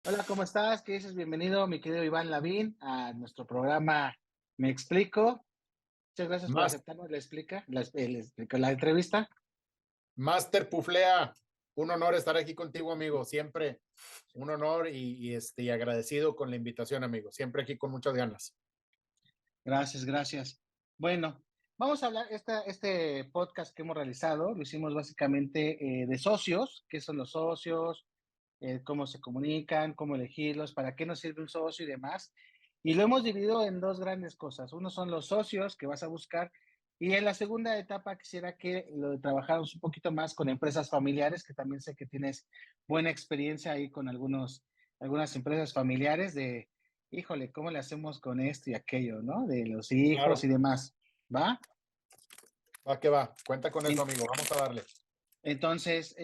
Hola, ¿cómo estás? ¿Qué dices? Bienvenido, mi querido Iván Lavín, a nuestro programa Me Explico. Muchas gracias por Más, aceptarnos la entrevista. Master Puflea, un honor estar aquí contigo, amigo. Siempre un honor y agradecido con la invitación, amigo. Siempre aquí con muchas ganas. Gracias, gracias. Bueno, vamos a hablar, este podcast que hemos realizado, lo hicimos básicamente de socios, qué son los socios, cómo se comunican, cómo elegirlos, para qué nos sirve un socio y demás. Y lo hemos dividido en dos grandes cosas. Uno son los socios que vas a buscar y en la segunda etapa quisiera que lo trabajáramos un poquito más con empresas familiares, que también sé que tienes buena experiencia ahí con algunas empresas familiares de, híjole, ¿cómo le hacemos con esto y aquello, no? De los hijos y Claro, demás, ¿va? va que va. Cuenta con eso, En- amigo. Vamos a darle. Entonces,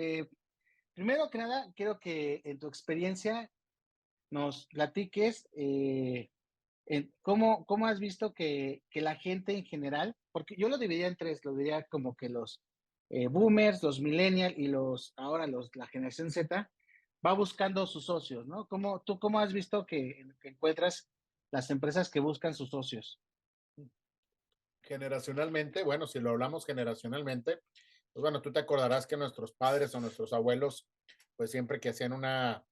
primero que nada, quiero que en tu experiencia nos platiques cómo has visto que la gente en general, porque yo lo dividía en tres, lo diría como que los boomers, los millennials y la generación Z va buscando sus socios, ¿no? ¿Tú cómo has visto que encuentras las empresas que buscan sus socios? Generacionalmente, bueno, si lo hablamos generacionalmente, pues bueno, tú te acordarás que nuestros padres o nuestros abuelos, pues siempre que hacían una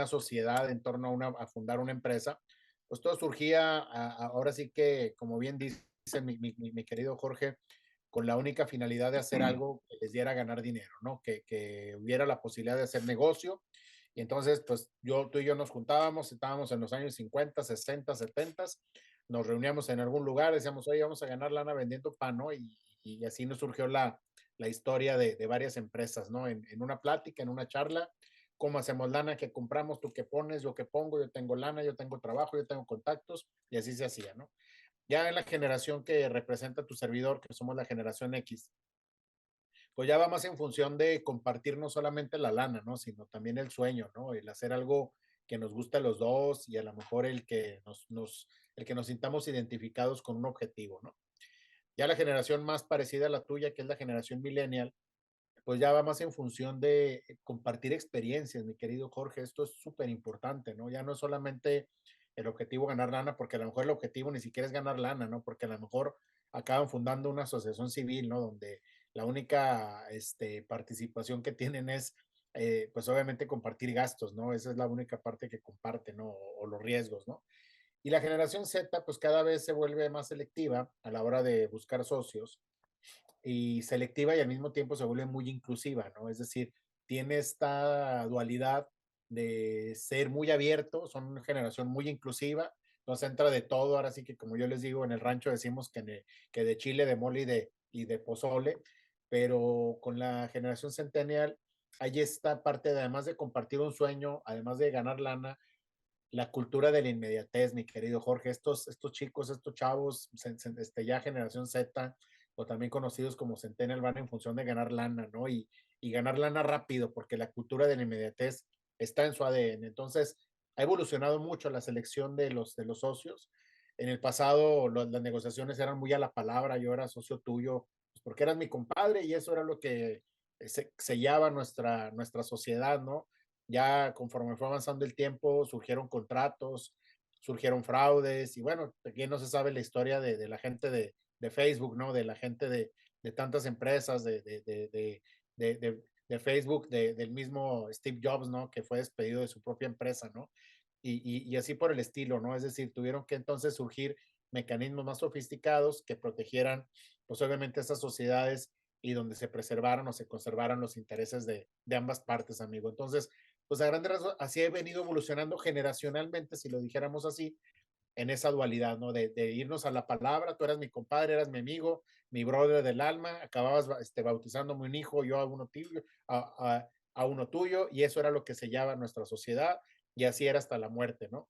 sociedad en torno a fundar una empresa, pues todo surgía, ahora sí que, como bien dice mi querido Jorge, con la única finalidad de hacer algo que les diera a ganar dinero, ¿no? Que hubiera la posibilidad de hacer negocio. Y entonces, pues tú y yo nos juntábamos, estábamos en los años 50, 60, 70, nos reuníamos en algún lugar, decíamos, oye, vamos a ganar lana vendiendo pan, ¿no? Y así nos surgió la historia de varias empresas, ¿no? En una plática, en una charla, cómo hacemos lana, qué compramos, tú qué pones, yo qué pongo, yo tengo lana, yo tengo trabajo, yo tengo contactos, y así se hacía, ¿no? Ya en la generación que representa tu servidor, que somos la generación X, pues ya va más en función de compartir no solamente la lana, ¿no? Sino también el sueño, ¿no? El hacer algo que nos guste a los dos y a lo mejor el que nos sintamos identificados con un objetivo, ¿no? Ya la generación más parecida a la tuya, que es la generación millennial, pues ya va más en función de compartir experiencias, mi querido Jorge. Esto es súper importante, ¿no? Ya no es solamente el objetivo ganar lana, porque a lo mejor el objetivo ni siquiera es ganar lana, ¿no? Porque a lo mejor acaban fundando una asociación civil, ¿no? Donde la única participación que tienen es, pues obviamente compartir gastos, ¿no? Esa es la única parte que comparten, ¿no? O los riesgos, ¿no? Y la generación Z, pues cada vez se vuelve más selectiva a la hora de buscar socios y selectiva y al mismo tiempo se vuelve muy inclusiva, ¿no? Es decir, tiene esta dualidad de ser muy abierto, son una generación muy inclusiva, entonces entra de todo, ahora sí que como yo les digo, en el rancho decimos que de chile, de mole y de pozole, pero con la generación centennial hay esta parte de además de compartir un sueño, además de ganar lana, la cultura de la inmediatez, mi querido Jorge. Estos chicos, estos chavos, ya generación Z, o también conocidos como Centennial, van en función de ganar lana, ¿no? Y ganar lana rápido, porque la cultura de la inmediatez está en su ADN. Entonces, ha evolucionado mucho la selección de los socios. En el pasado, las negociaciones eran muy a la palabra, yo era socio tuyo, pues porque eras mi compadre y eso era lo que sellaba nuestra sociedad, ¿no? Ya conforme fue avanzando el tiempo, surgieron contratos, surgieron fraudes y bueno, aquí no se sabe la historia de la gente de Facebook, ¿no? De la gente de tantas empresas, de Facebook, del mismo Steve Jobs, ¿no? Que fue despedido de su propia empresa, ¿no? Y así por el estilo, ¿no? Es decir, tuvieron que entonces surgir mecanismos más sofisticados que protegieran, pues obviamente, esas sociedades y donde se preservaran o se conservaran los intereses de ambas partes, amigo. Entonces, pues a grandes rasgos, así he venido evolucionando generacionalmente, si lo dijéramos así, en esa dualidad, ¿no? De irnos a la palabra, tú eras mi compadre, eras mi amigo, mi brother del alma, acababas bautizándome un hijo, yo a uno tuyo, a uno tuyo, y eso era lo que sellaba nuestra sociedad, y así era hasta la muerte, ¿no?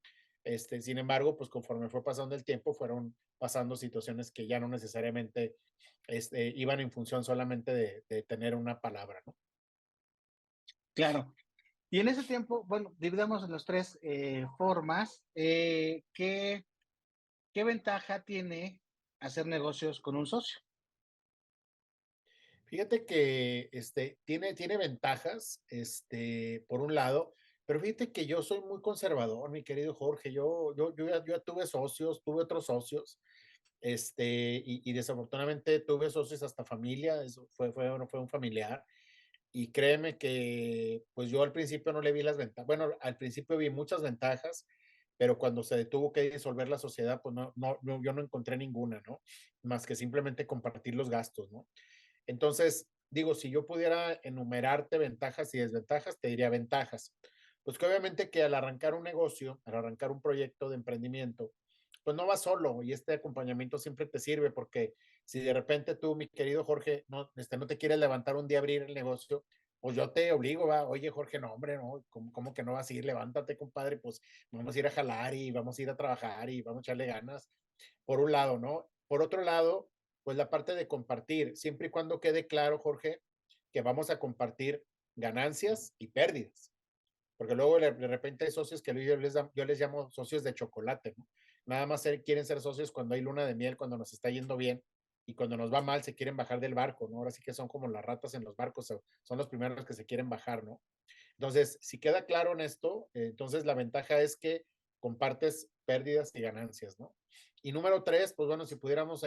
Sin embargo, pues conforme fue pasando el tiempo, fueron pasando situaciones que ya no necesariamente iban en función solamente de tener una palabra, ¿no? Claro. Y en ese tiempo, bueno, dividamos en las tres formas. ¿Qué ventaja tiene hacer negocios con un socio? Fíjate que tiene ventajas, por un lado. Pero fíjate que yo soy muy conservador, mi querido Jorge. Yo ya tuve socios, tuve otros socios, y desafortunadamente tuve socios hasta familia, eso fue un familiar. Y créeme que, pues yo al principio no le vi las ventajas. Bueno, al principio vi muchas ventajas, pero cuando se tuvo que disolver la sociedad, pues yo no encontré ninguna, ¿no? Más que simplemente compartir los gastos, ¿no? Entonces, digo, si yo pudiera enumerarte ventajas y desventajas, te diría ventajas. Pues que obviamente que al arrancar un negocio, al arrancar un proyecto de emprendimiento, pues no vas solo y este acompañamiento siempre te sirve porque si de repente tú, mi querido Jorge, no te quieres levantar un día a abrir el negocio, pues yo te obligo, va, oye Jorge, no, hombre, no, ¿cómo que no vas a ir? Levántate, compadre, pues vamos a ir a jalar y vamos a ir a trabajar y vamos a echarle ganas, por un lado, ¿no? Por otro lado, pues la parte de compartir, siempre y cuando quede claro, Jorge, que vamos a compartir ganancias y pérdidas, porque luego de repente hay socios que yo les llamo socios de chocolate, ¿no? Nada más quieren ser socios cuando hay luna de miel, cuando nos está yendo bien, y cuando nos va mal se quieren bajar del barco, ¿no? Ahora sí que son como las ratas en los barcos, son los primeros que se quieren bajar, ¿no? Entonces, si queda claro en esto, entonces la ventaja es que compartes pérdidas y ganancias, ¿no? Y número tres, pues bueno, si pudiéramos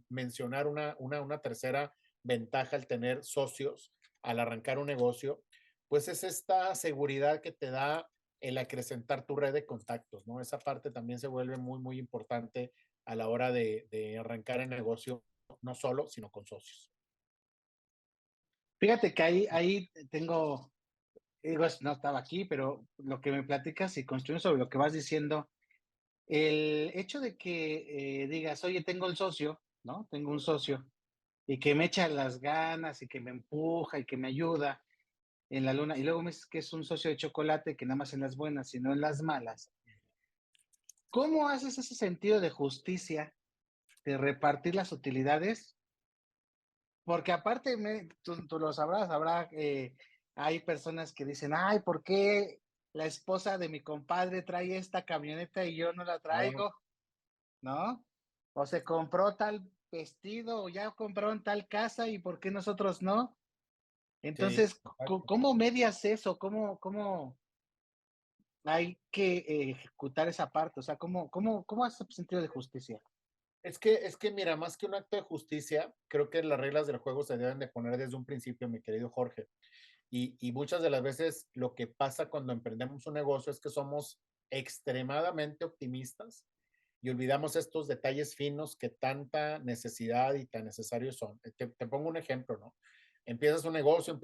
mencionar una tercera ventaja al tener socios, al arrancar un negocio, pues es esta seguridad que te da el acrecentar tu red de contactos, ¿no? Esa parte también se vuelve muy importante a la hora de arrancar el negocio, no solo, sino con socios. Fíjate que ahí tengo, digo, no estaba aquí, pero lo que me platicas y construyes sobre lo que vas diciendo, el hecho de que digas, oye, tengo el socio, ¿no? Tengo un socio y que me echa las ganas y que me empuja y que me ayuda en la luna, y luego me dices que es un socio de chocolate que nada más en las buenas y no en las malas. ¿Cómo haces ese sentido de justicia, de repartir las utilidades? Porque aparte, tú lo sabrás, hay personas que dicen, ay, ¿por qué la esposa de mi compadre trae esta camioneta y yo no la Claro, traigo? ¿No? O se compró tal vestido o ya compraron tal casa y ¿por qué nosotros no? sí, Entonces, exacto. ¿cómo medias eso? ¿Cómo hay que ejecutar esa parte? O sea, ¿cómo haces sentido de justicia? Es que mira, más que un acto de justicia, creo que las reglas del juego se deben de poner desde un principio, mi querido Jorge. Y muchas de las veces lo que pasa cuando emprendemos un negocio es que somos extremadamente optimistas y olvidamos estos detalles finos que tanta necesidad y tan necesarios son. Te pongo un ejemplo, ¿no? Empiezas un negocio,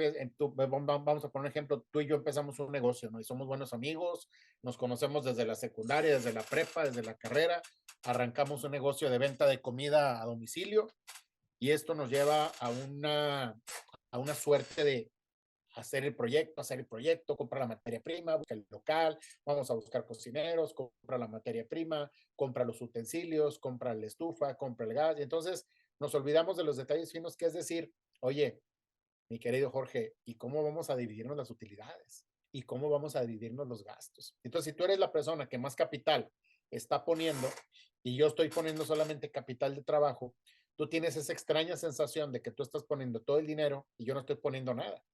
vamos a poner un ejemplo, tú y yo empezamos un negocio, ¿no? Y somos buenos amigos, nos conocemos desde la secundaria, desde la prepa, desde la carrera, arrancamos un negocio de venta de comida a domicilio y esto nos lleva a una suerte de hacer el proyecto, comprar la materia prima, buscar el local, vamos a buscar cocineros, compra la materia prima, compra los utensilios, compra la estufa, compra el gas. Y entonces nos olvidamos de los detalles finos, que es decir, oye, mi querido Jorge, ¿y cómo vamos a dividirnos las utilidades? ¿Y cómo vamos a dividirnos los gastos? Entonces, si tú eres la persona que más capital está poniendo y yo estoy poniendo solamente capital de trabajo, tú tienes esa extraña sensación de que tú estás poniendo todo el dinero y yo no estoy poniendo nada.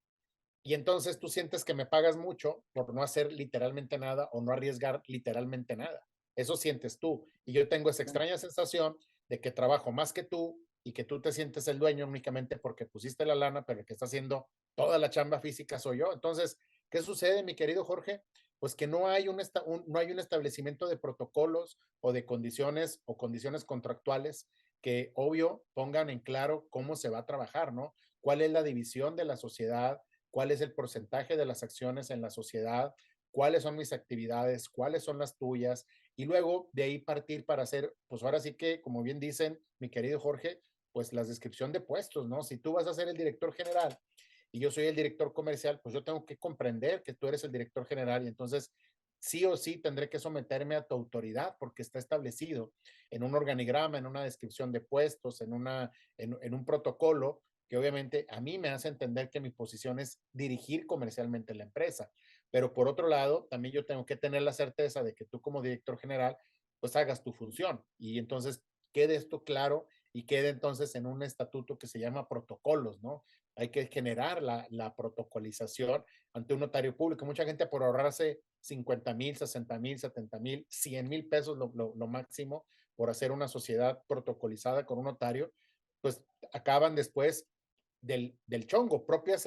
Y entonces tú sientes que me pagas mucho por no hacer literalmente nada o no arriesgar literalmente nada. Eso sientes tú. Y yo tengo esa extraña sensación de que trabajo más que tú y que tú te sientes el dueño únicamente porque pusiste la lana, pero el que está haciendo toda la chamba física soy yo. Entonces, ¿qué sucede, mi querido Jorge? Pues que no hay un establecimiento de protocolos o condiciones contractuales que, obvio, pongan en claro cómo se va a trabajar, ¿no? ¿Cuál es la división de la sociedad? ¿Cuál es el porcentaje de las acciones en la sociedad? ¿Cuáles son mis actividades? ¿Cuáles son las tuyas? Y luego de ahí partir para hacer, pues ahora sí que, como bien dicen, mi querido Jorge, pues la descripción de puestos, ¿no? Si tú vas a ser el director general y yo soy el director comercial, pues yo tengo que comprender que tú eres el director general y entonces sí o sí tendré que someterme a tu autoridad porque está establecido en un organigrama, en una descripción de puestos, en un protocolo que obviamente a mí me hace entender que mi posición es dirigir comercialmente la empresa. Pero por otro lado, también yo tengo que tener la certeza de que tú como director general, pues hagas tu función. Y entonces quede esto claro y quede entonces en un estatuto que se llama protocolos, ¿no? Hay que generar la protocolización ante un notario público. Mucha gente por ahorrarse 50,000, 60,000, 70,000, 100,000 pesos, lo máximo, por hacer una sociedad protocolizada con un notario, pues acaban después del chongo, propias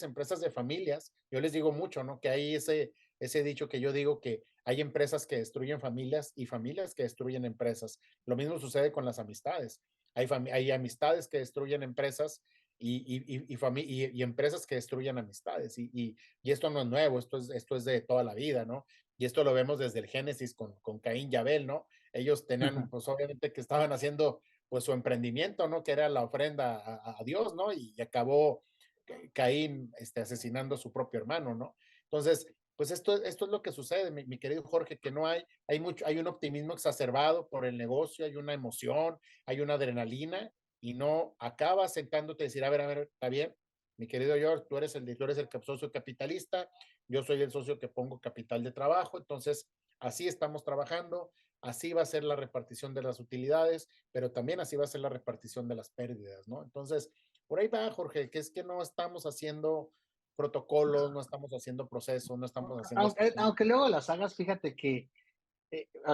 empresas de familias. Yo les digo mucho, ¿no? Que hay ese dicho que yo digo que hay empresas que destruyen familias y familias que destruyen empresas. Lo mismo sucede con las amistades. Hay amistades que destruyen empresas y empresas que destruyen amistades. Y esto no es nuevo, esto es de toda la vida, ¿no? Y esto lo vemos desde el Génesis con Caín y Abel, ¿no? Ellos tenían, pues obviamente que estaban haciendo pues su emprendimiento, ¿no? Que era la ofrenda a Dios, ¿no? Y acabó Caín asesinando a su propio hermano, ¿no? Entonces, pues esto es lo que sucede, mi querido Jorge, que no hay un optimismo exacerbado por el negocio, hay una emoción, hay una adrenalina y no acabas sentándote y decir, a ver, está bien, mi querido George, tú eres el socio capitalista, yo soy el socio que pongo capital de trabajo, entonces así estamos trabajando, así va a ser la repartición de las utilidades, pero también así va a ser la repartición de las pérdidas, ¿no? Entonces, por ahí va, Jorge, que es que no estamos haciendo protocolos, no estamos haciendo procesos, no estamos haciendo Aunque luego las hagas, fíjate que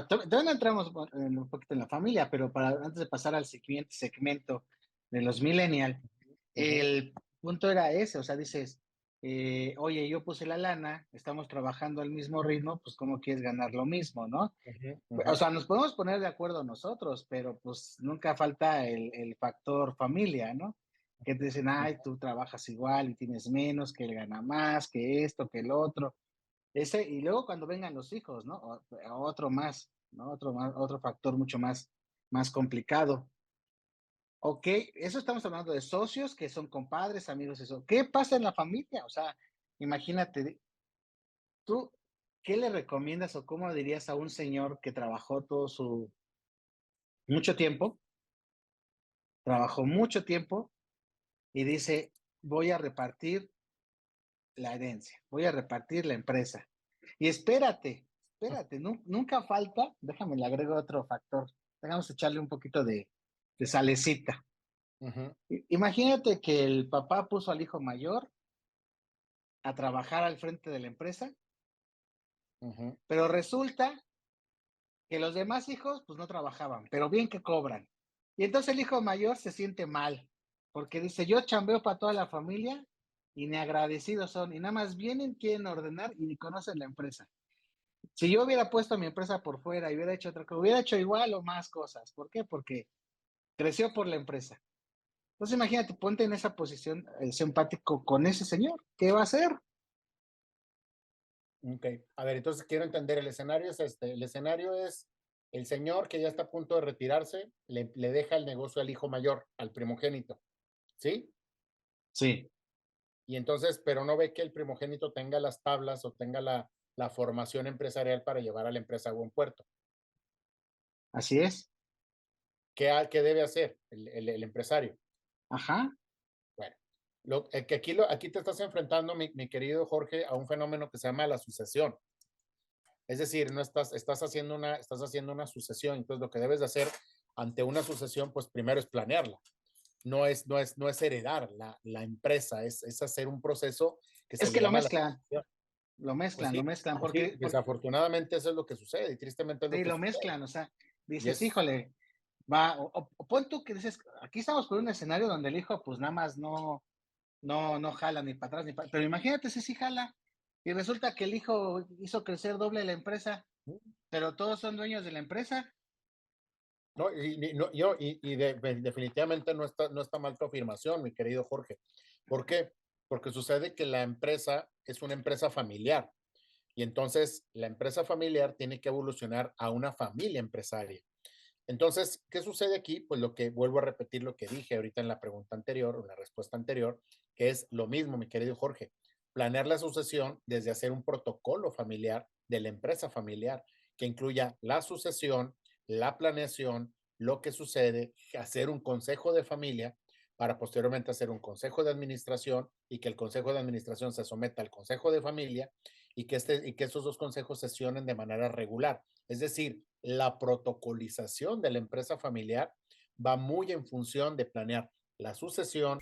todavía no entramos un poquito en la familia, pero antes de pasar al siguiente segmento de los millennial, uh -huh, el punto era ese, o sea, dices, oye, yo puse la lana, estamos trabajando al mismo ritmo, pues ¿cómo quieres ganar lo mismo, no? uh -huh, uh O -huh. sea, nos podemos poner de acuerdo nosotros, pero pues nunca falta el factor familia, ¿no? Que te dicen, ay, tú trabajas igual y tienes menos, que él gana más, que esto, que el otro. Y luego cuando vengan los hijos, ¿no? Otro más, ¿no? Otro factor mucho más complicado. Ok, eso estamos hablando de socios que son compadres, amigos, eso. ¿Qué pasa en la familia? O sea, imagínate, tú, ¿qué le recomiendas o cómo dirías a un señor que trabajó mucho tiempo, trabajó mucho tiempo y dice, voy a repartir la herencia, voy a repartir la empresa? Y espérate, nunca falta, déjame le agrego otro factor, vamos a echarle un poquito de salecita. Uh -huh, Imagínate que el papá puso al hijo mayor a trabajar al frente de la empresa, uh -huh. pero resulta que los demás hijos pues no trabajaban, pero bien que cobran. Y entonces el hijo mayor se siente mal, porque dice, yo chambeo para toda la familia y ni agradecidos son, y nada más vienen, quieren ordenar y ni conocen la empresa. Si yo hubiera puesto mi empresa por fuera y hubiera hecho otra cosa, hubiera hecho igual o más cosas. ¿Por qué? Porque creció por la empresa. Entonces imagínate, ponte en esa posición, empático con ese señor. ¿Qué va a hacer? Ok, a ver, entonces quiero entender, el escenario es el escenario es el señor que ya está a punto de retirarse, le deja el negocio al hijo mayor, al primogénito, ¿sí? Sí, Y entonces, pero no ve que el primogénito tenga las tablas o tenga la formación empresarial para llevar a la empresa a buen puerto. así es. ¿Qué debe hacer el empresario? Ajá. Bueno, que aquí te estás enfrentando, mi querido Jorge, a un fenómeno que se llama la sucesión. Es decir, no estás haciendo una sucesión. Entonces, lo que debes de hacer ante una sucesión, pues primero es planearla. No es heredar la empresa, es hacer un proceso que se Es le que lo llama la mezclan, sucesión. Pues lo sí, mezclan, pues sí, porque desafortunadamente eso es lo que sucede y tristemente es lo sí, que lo sucede. mezclan, o sea, Y dices, es, híjole, va, o pon tú que dices, aquí estamos por un escenario donde el hijo, pues nada más no jala ni para atrás pero imagínate si sí jala, y resulta que el hijo hizo crecer doble la empresa, pero todos son dueños de la empresa. no, definitivamente no está mal tu afirmación, mi querido Jorge. ¿Por qué? Porque sucede que la empresa es una empresa familiar. Y entonces la empresa familiar tiene que evolucionar a una familia empresaria. Entonces, ¿qué sucede aquí? Pues lo que vuelvo a repetir lo que dije ahorita en la pregunta anterior o en la respuesta anterior, que es lo mismo, mi querido Jorge. Planear la sucesión desde hacer un protocolo familiar de la empresa familiar que incluya la sucesión, la planeación, lo que sucede, hacer un consejo de familia para posteriormente hacer un consejo de administración y que el consejo de administración se someta al consejo de familia y que estos dos consejos sesionen de manera regular. Es decir, la protocolización de la empresa familiar va muy en función de planear la sucesión,